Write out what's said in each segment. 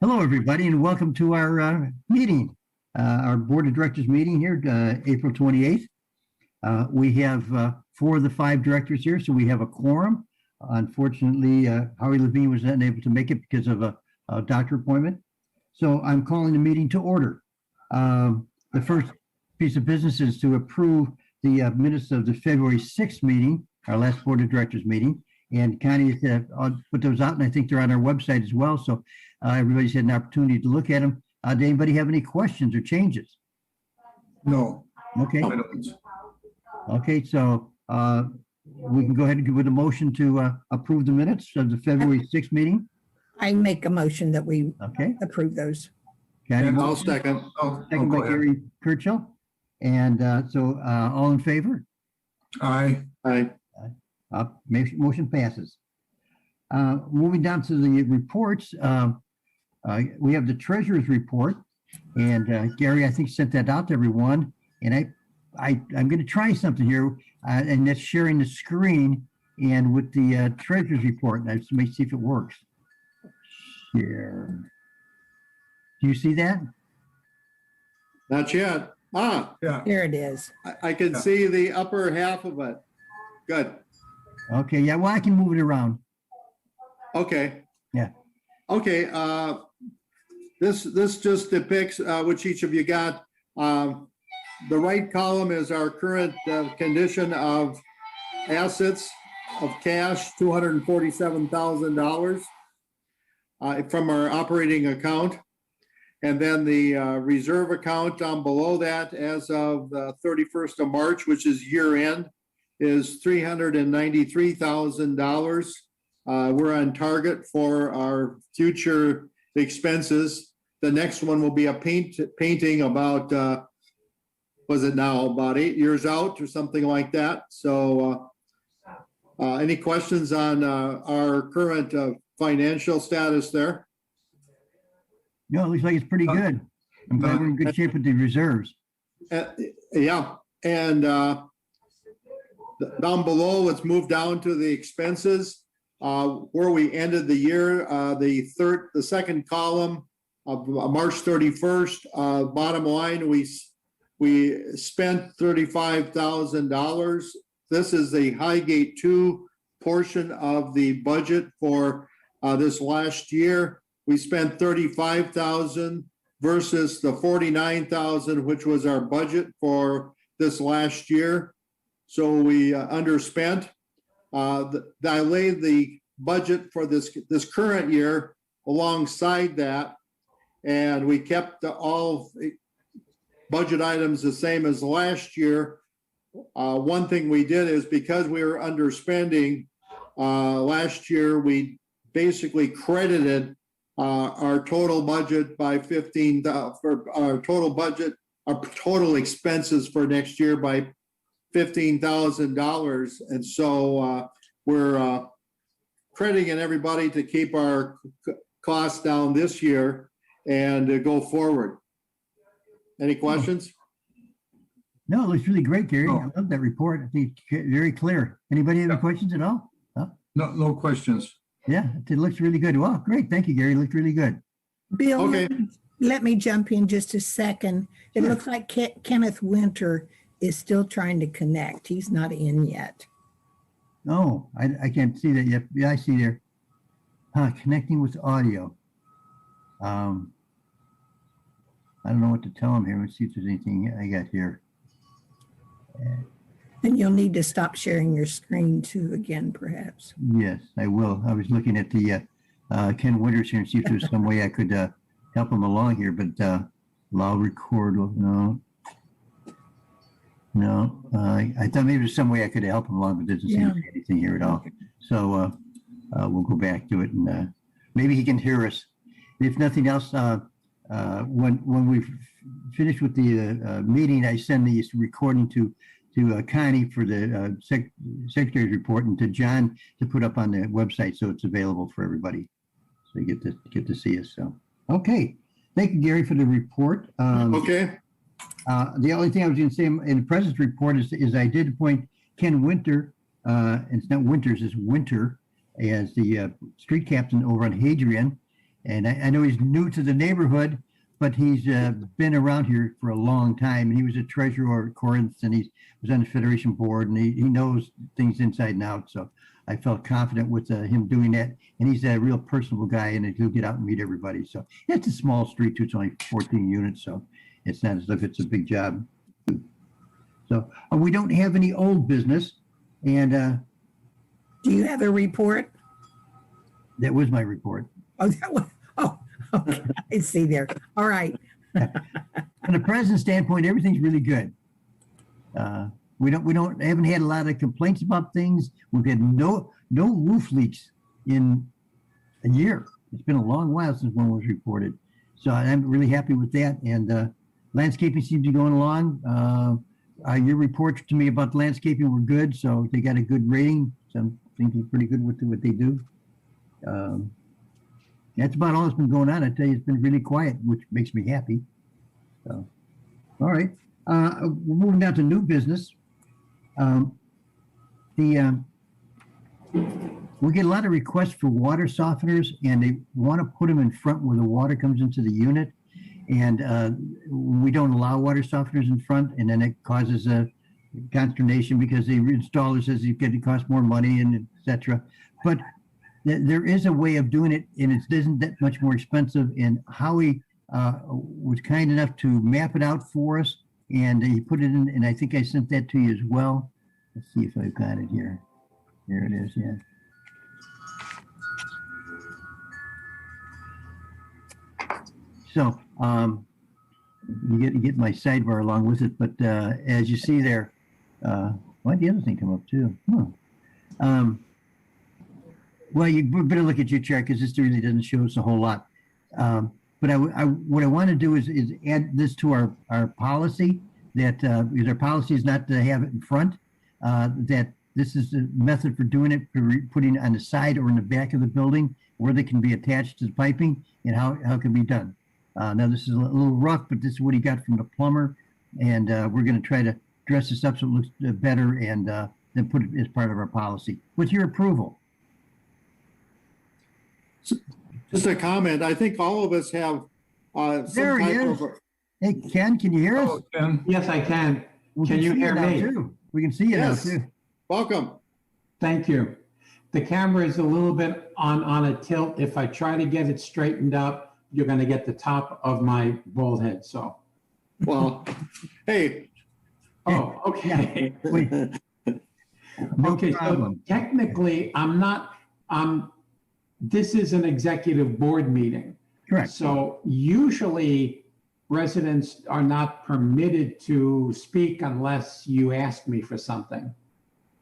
Hello, everybody, and welcome to our meeting, our Board of Directors meeting here, April 28th. We have 4 of the 5 directors here, so we have a quorum. Unfortunately, Howie Levine was not able to make it because of a doctor appointment. So I'm calling the meeting to order. The first piece of business is to approve the minutes of the February 6th meeting, our last Board of Directors meeting. And Connie put those out, and I think they're on our website as well. So everybody's had an opportunity to look at them. Did anybody have any questions or changes? No. Okay. I don't. Okay, so we can go ahead and give it a motion to approve the minutes of the February 6th meeting. I make a motion that we Okay. approve those. Connie, And I'll motion, second. second by Go ahead. Gary Kirchhoff. And so all in favor? Aye. Motion passes. Moving down to the reports, we have the treasurer's report, and Gary, I think, sent that out to everyone. And I'm going to try something here, and that's sharing the screen and with the treasurer's report. And I just may see if it works. Share. Do you see that? Not yet. Yeah. Here it is. I can see the upper half of it. Good. Okay. Yeah. Well, I can move it around. Okay. Yeah. Okay. This just depicts which each of you got. The right column is our current condition of assets of cash, $247,000 from our operating account. And then the reserve account down below that as of the 31st of March, which is year end, is $393,000. We're on target for our future expenses. The next one will be a painting about, was it now about 8 years out or something like that? So any questions on our current financial status there? No, it looks like it's pretty good. I'm glad we're in good shape with the reserves. Yeah, and down below, let's move down to the expenses. Where we ended the year, the second column of March 31st, bottom line, we spent $35,000. This is the Highgate 2 portion of the budget for this last year. We spent $35,000 versus the $49,000, which was our budget for this last year. So we underspent. I laid the budget for this current year alongside that, and we kept all budget items the same as last year. One thing we did is because we were underspending last year, we basically credited our total budget by for our total budget, our total expenses for next year by $15,000. And so we're crediting everybody to keep our costs down this year and to go forward. Any questions? No, it looks really great, Gary. Oh. I love that report. I think it's very clear. Anybody have any questions at all? No questions. Yeah, it looks really good. Well, great. Thank you, Gary. It looked really good. Bill, Okay. let me jump in just a second. It Sure. looks like Kenneth Winter is still trying to connect. He's not in yet. No, I can't see that yet. Yeah, I see there. Connecting with audio. I don't know what to tell him here. Let's see if there's anything I got here. And you'll need to stop sharing your screen too again, perhaps. Yes, I will. I was looking at the Ken Winters here and see if there's some way I could help him along here, but allow record. No. I thought maybe there's some way I could help him along, but there doesn't seem to be anything here at all. So we'll go back to it, and maybe he can hear us. If nothing else, when we finish with the meeting, I send the recording to Connie for the secretary's report, and to John to put up on the website so it's available for everybody, so you get to see us. So okay, thank you, Gary, for the report. Okay. The only thing I was going to say in the president's report is I did appoint Ken Winter, and it's not Winters, it's Winter, as the street captain over on Hadrian. And I know he's new to the neighborhood, but he's been around here for a long time. And he was a treasurer at Corinth, and he was on the Federation board, and he knows things inside and out. So I felt confident with him doing that. And he's a real personable guy, and he'll get out and meet everybody. So it's a small street, too. It's only 14 units, so it's not as if it's a big job. So we don't have any old business. And Do you have a report? that was my report. Oh, that was, oh, okay. I see there. All right. From the present standpoint, everything's really good. We haven't had a lot of complaints about things. We've had no roof leaks in a year. It's been a long while since one was reported. So I'm really happy with that. And landscaping seems to be going along. Your reports to me about landscaping were good, so they got a good rating. So I'm thinking pretty good with what they do. That's about all that's been going on. I tell you, it's been really quiet, which makes me happy. So, all right. We're moving down to new business. We get a lot of requests for water softeners, and they want to put them in front where the water comes into the unit. And we don't allow water softeners in front, and then it causes a consternation because the installer says it's going to cost more money, and et cetera. But there is a way of doing it, and it isn't that much more expensive. And Howie was kind enough to map it out for us, and he put it in, and I think I sent that to you as well. Let's see if I've got it here. Here it is, yeah. So you get my sidebar along with it, but as you see there, why'd the other thing come up too? Well, you better look at your chart because this really doesn't show us a whole lot. But what I want to do is add this to our policy, that because our policy is not to have it in front, that this is the method for doing it, for putting it on the side or in the back of the building where they can be attached to the piping, and how it can be done. Now, this is a little rough, but this is what he got from the plumber, and we're going to try to dress this up so it looks better, and then put it as part of our policy with your approval. Just a comment. I think all of us have some There he type is. of. Hey, Ken, can you hear us? Oh, Ken, Yes, I can. We Can you see hear now, me? too. We can see you Yes. now too. Welcome. Thank you. The camera is a little bit on a tilt. If I try to get it straightened up, you're going to get the top of my bald head. So, Well, hey, oh, okay. Wait. No Okay, so problem. technically, this is an executive board meeting. Correct. So usually residents are not permitted to speak unless you ask me for something.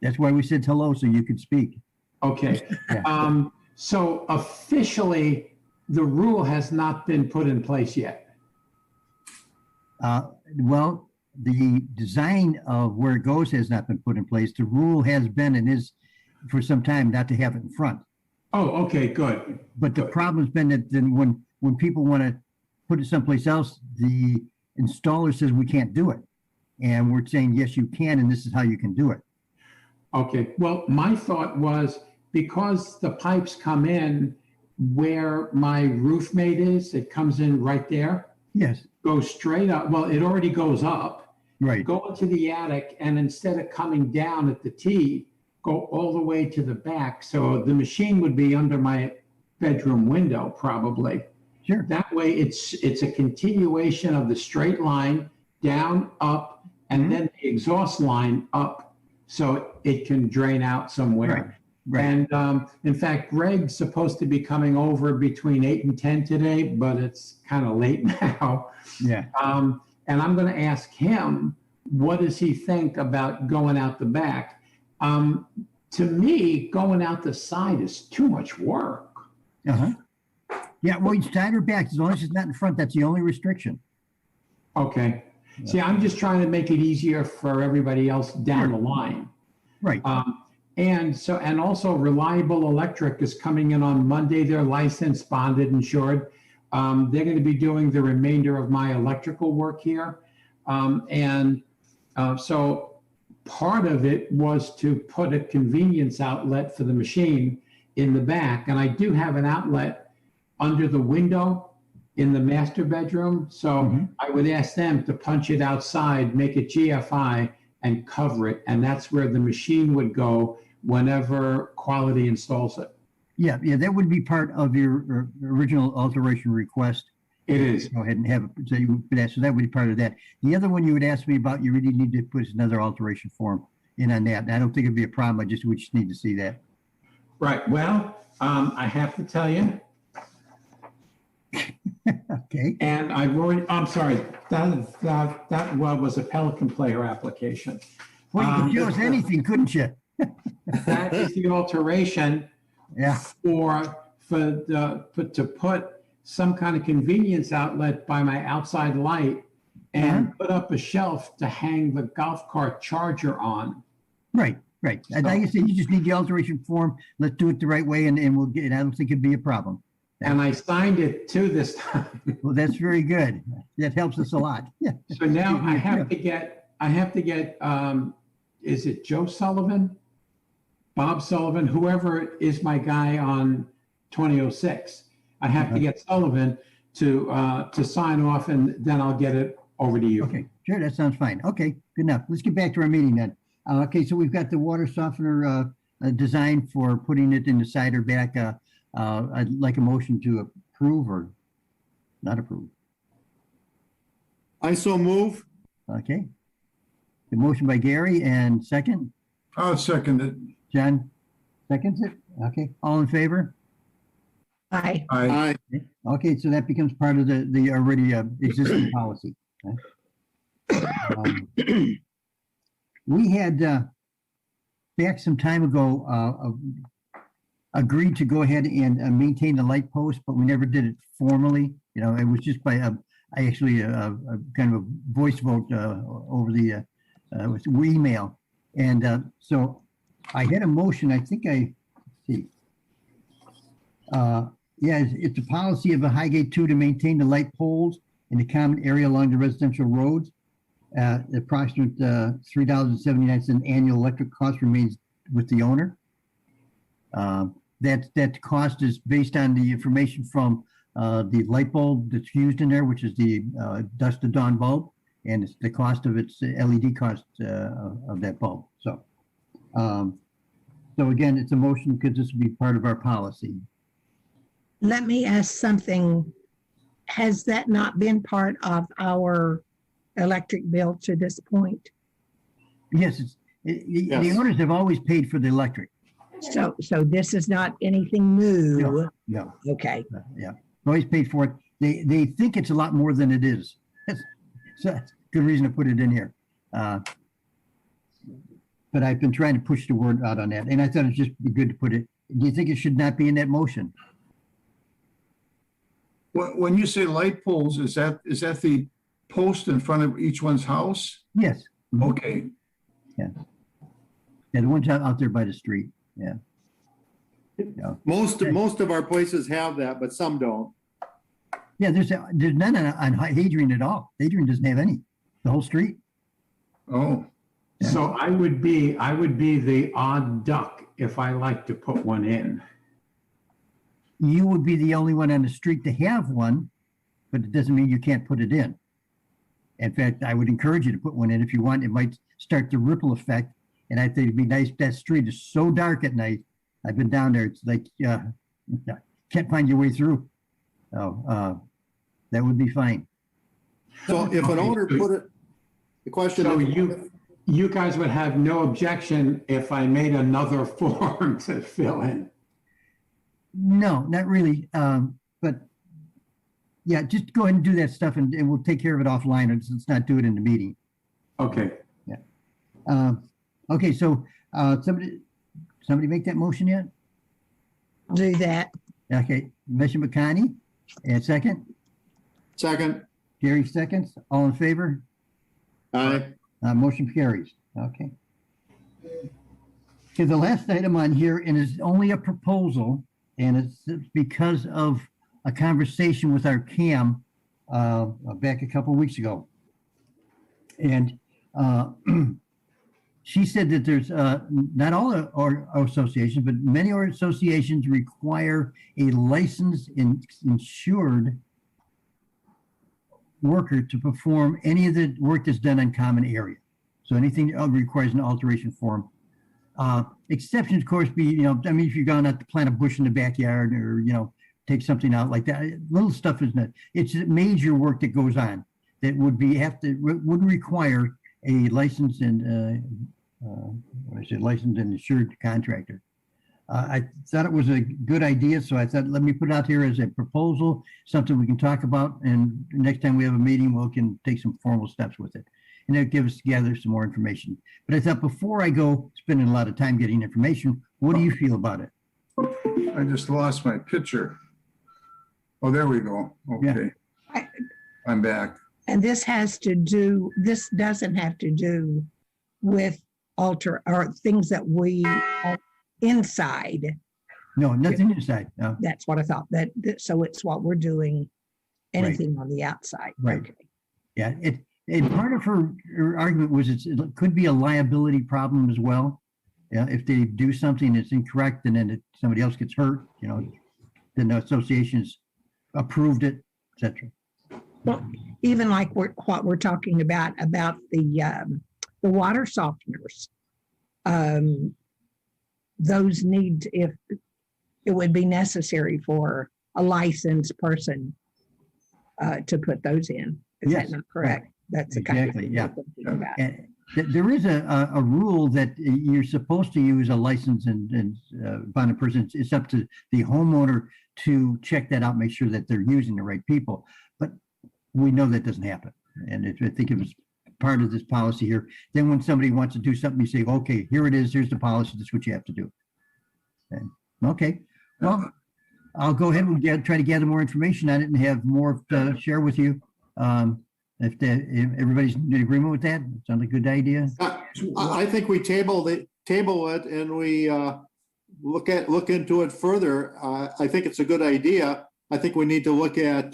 That's why we said hello, so you could speak. Okay. Yeah. So officially, the rule has not been put in place yet. Well, the design of where it goes has not been put in place. The rule has been and is for some time not to have it in front. Oh, okay, good. But the problem's been that then when people want to put it someplace else, the installer says we can't do it. And we're saying, yes, you can, and this is how you can do it. Okay, well, my thought was because the pipes come in where my roof mate is, it comes in right there, Yes, goes straight up. Well, it already goes up, right. go into the attic, and instead of coming down at the T, go all the way to the back. So the machine would be under my bedroom window, probably. Sure. That way, it's a continuation of the straight line down, up, and then the exhaust line up, so it can drain out somewhere. Right. And in fact, Greg's supposed to be coming over between 8 and 10 today, but it's kind of late now. Yeah. And I'm going to ask him, what does he think about going out the back? To me, going out the side is too much work. Uh-huh. Yeah, well, it's side or back. As long as it's not in front, that's the only restriction. Okay. See, I'm just trying to make it easier for everybody else down the line. Right. And also Reliable Electric is coming in on Monday. They're licensed, bonded, insured. They're going to be doing the remainder of my electrical work here. So part of it was to put a convenience outlet for the machine in the back. And I do have an outlet under the window in the master bedroom. So Mhm. I would ask them to punch it outside, make it GFI and cover it. And that's where the machine would go whenever Quality installs it. Yeah, that would be part of your original alteration request. It is. Go ahead and have, so that would be part of that. The other one you would ask me about, you really need to put another alteration form in on that. And I don't think it'd be a problem. We just need to see that. Right. Well, I have to tell you, Okay. and I'm sorry, that was a Pelican Player application. Well, you could show us anything, couldn't you? That is the alteration Yeah. to put some kind of convenience outlet by my outside light and put up a shelf to hang the golf cart charger on. Right. And like I said, you just need the alteration form. Let's do it the right way, and we'll get it. I don't think it'd be a problem. And I signed it too this time. Well, that's very good. That helps us a lot. Yeah. So now I have to get, is it Joe Sullivan? Bob Sullivan, whoever is my guy on 2006. I have to get Sullivan to sign off, and then I'll get it over to you. Okay, sure, that sounds fine. Okay, good enough. Let's get back to our meeting then. Okay, so we've got the water softener design for putting it in the cider back. I'd like a motion to approve or not approve. I so move. Okay. The motion by Gary and second, I'll second it. John seconds it. Okay, all in favor? Aye. Aye. Aye. Okay, so that becomes part of the already existing policy. We had back some time ago agreed to go ahead and maintain the light post, but we never did it formally. You know, it was just by I actually kind of a voice vote over the with email, and so I had a motion. I think let's see. Yeah, it's a policy of the Highgate 2 to maintain the light poles in the common area along the residential roads. The approximate $3.79 annual electric cost remains with the owner. That cost is based on the information from the light bulb that's used in there, which is the dusk to dawn bulb, and it's the cost of its LED cost of that bulb. So, so again, it's a motion because this will be part of our policy. Let me ask something. Has that not been part of our electric bill to this point? Yes, the owners have always paid for the electric. So this is not anything new? No, Okay. yeah, always paid for it. They think it's a lot more than it is. So that's a good reason to put it in here. But I've been trying to push the word out on that, and I thought it'd just be good to put it. Do you think it should not be in that motion? When you say light poles, is that the post in front of each one's house? Yes. Okay. Yeah, the ones out there by the street. Yeah. Most of our places have that, but some don't. Yeah, there's none on Hadrian at all. Hadrian doesn't have any. The whole street. Oh, So I would be the odd duck if I like to put one in. You would be the only one on the street to have one, but it doesn't mean you can't put it in. In fact, I would encourage you to put one in if you want. It might start the ripple effect. And I think it'd be nice. That street is so dark at night. I've been down there. It's like, can't find your way through. Oh, that would be fine. So if an owner put it, the question. So is- you guys would have no objection if I made another form to fill in? No, not really. But yeah, just go ahead and do that stuff and we'll take care of it offline. Let's not do it in the meeting. Okay. Okay, so somebody make that motion yet? Do that. Okay, Commissioner McConney, and second, Second. Gary seconds, all in favor? Aye. Motion carries, okay. Okay, the last item on here, and it's only a proposal, and it's because of a conversation with our CAM back a couple weeks ago. And she said that there's not all or associations, but many associations require a licensed and insured worker to perform any of the work that's done on common area. So anything that requires an alteration form. Exceptions, of course, be, I mean, if you're going out to plant a bush in the backyard or, take something out like that, little stuff is not, it's major work that goes on that would require a licensed and, licensed and insured contractor. I thought it was a good idea, so I thought, let me put it out here as a proposal, something we can talk about, and next time we have a meeting, we can take some formal steps with it. And it'll give us together some more information. But I thought before I go spending a lot of time getting information, what do you feel about it? I just lost my picture. Oh, there we go. Okay. I'm back. And this doesn't have to do with alter or things that we inside. No, nothing inside. No. That's what I thought. So it's what we're doing, anything on the outside. Right. Okay. Yeah. And part of her argument was it could be a liability problem as well. Yeah, if they do something that's incorrect and then somebody else gets hurt, then the association's approved it, etc. Well, even like what we're talking about the water softeners, those need, if it would be necessary for a licensed person to put those in. Is Yes, that not correct? right. That's the kind of Exactly, thing yeah. we're thinking about. And there is a rule that you're supposed to use a license and bonded person. It's up to the homeowner to check that out, make sure that they're using the right people. But we know that doesn't happen. And I think it was part of this policy here. Then when somebody wants to do something, you say, okay, here it is. Here's the policy. This is what you have to do. And, okay. Well, I'll go ahead and try to gather more information on it and have more to share with you. If everybody's in agreement with that, sounds like a good idea. I think we table it and we look into it further. I think it's a good idea. I think we need to look at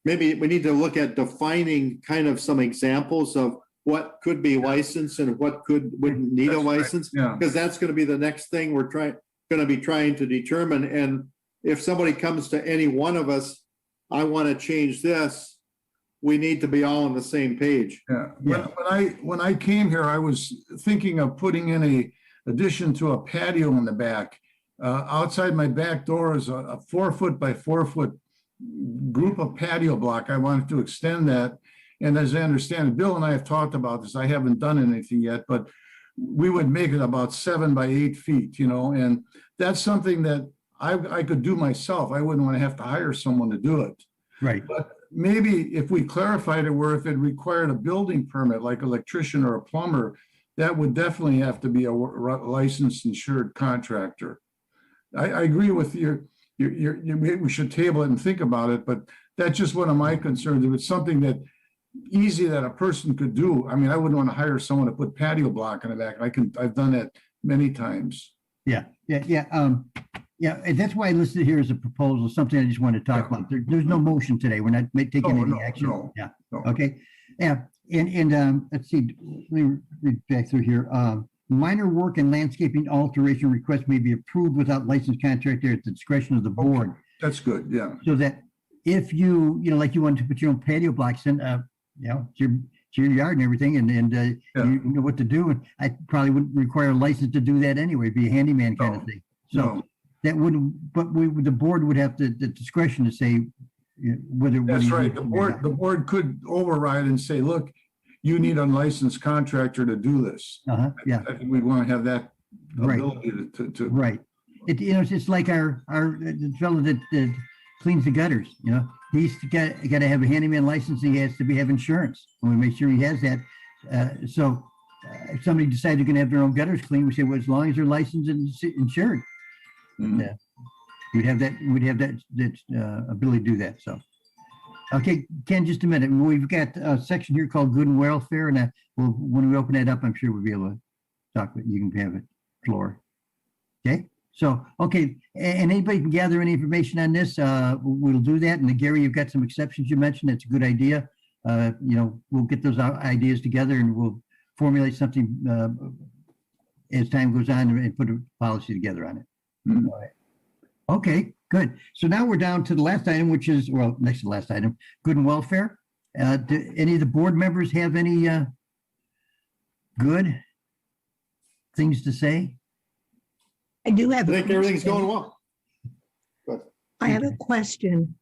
maybe we need to look at defining kind of some examples of what could be licensed and what wouldn't need a That's right, license. yeah. Because that's going to be the next thing we're going to be trying to determine. And if somebody comes to any one of us, I want to change this, we need to be all on the same page. Yeah. When I came here, I was thinking of putting in a addition to a patio in the back. Outside my back door is a 4-foot by 4-foot group of patio block. I wanted to extend that. And as I understand it, Bill and I have talked about this. I haven't done anything yet, but we would make it about 7 by 8 feet, and that's something that I could do myself. I wouldn't want to have to hire someone to do it. Right. But maybe if we clarified it where if it required a building permit, like electrician or a plumber, that would definitely have to be a licensed insured contractor. I agree with you. We should table it and think about it, but that's just one of my concerns. If it's something that easy that a person could do, I mean, I wouldn't want to hire someone to put patio block in the back. I've done that many times. Yeah. And that's why I listed here as a proposal, something I just wanted to talk about. There's no motion today. We're not taking any action. No. Yeah. No. Okay. Yeah. And let's see, let me read back through here. Minor work and landscaping alteration requests may be approved without licensed contractor at the discretion of the board. That's good, yeah. So that if you like you want to put your own patio blocks in, it's your yard and everything, and Yeah. you know what to do. And I probably wouldn't require a license to do that anyway, be a handyman kind of thing. So No. that wouldn't, but the board would have the discretion to say whether. That's right. The board could override and say, look, you need a licensed contractor to do this. Yeah, I think we'd want to have that Right. ability to right. It's like our the fellow that cleans the gutters, he's got to have a handyman license. He has to have insurance, and we make sure he has that. So if somebody decides they're going to have their own gutters cleaned, we say, well, as long as they're licensed and insured, Mhm. we'd have that ability to do that. So, okay, Ken, just a minute. We've got a section here called good and welfare, and when we open that up, I'm sure we'll be able to talk. But you can have it floor. Okay. So, okay, and anybody can gather any information on this, we'll do that. And Gary, you've got some exceptions you mentioned. That's a good idea. We'll get those ideas together and we'll formulate something as time goes on and put a policy together on it. Mhm. All right. Okay, good. So now we're down to the last item, which is, well, next to the last item, good and welfare. Do any of the board members have any good things to say? I do have. I a think everything's question. going well. I have a question.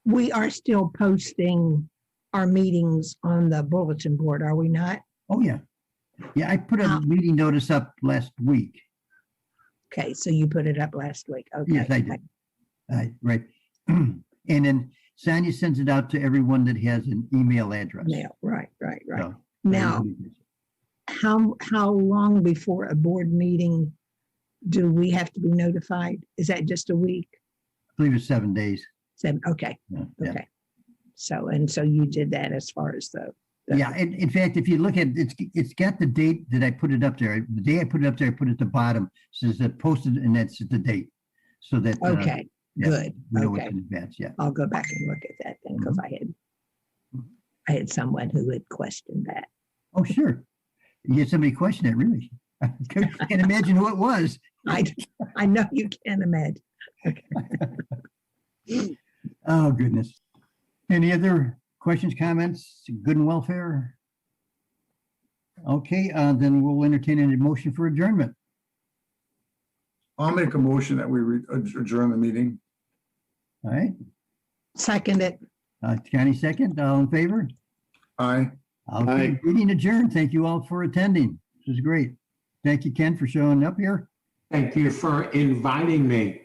We are still posting our meetings on the bulletin board, are we not? Oh, yeah. Yeah, I put a meeting notice up last week. Okay, so you put it up last week. Okay. Yes, I did. Right. And then Sonia sends it out to everyone that has an email address. Now, right. So, Now, how long before a board meeting do we have to be notified? Is that just a week? I believe it's 7 days. Okay, Yeah. okay. So you did that as far as the. Yeah, and in fact, if you look at it, it's got the date that I put it up there. The day I put it up there, I put it at the bottom, says that posted, and that's the date. So that Okay, yeah, good. we know Okay. it's in advance. Yeah. I'll go back and look at that then because I had someone who had questioned that. Oh, sure. You had somebody question it, really. I can't imagine who it was. I know you can imagine. Oh, goodness. Any other questions, comments, good and welfare? Okay, then we'll entertain a motion for adjournment. I'll make a motion that we adjourn the meeting. All right. Second it. Connie second, all in favor? Aye. Okay, Aye. meeting adjourned. Thank you all for attending. This is great. Thank you, Ken, for showing up here. Thank you for inviting me.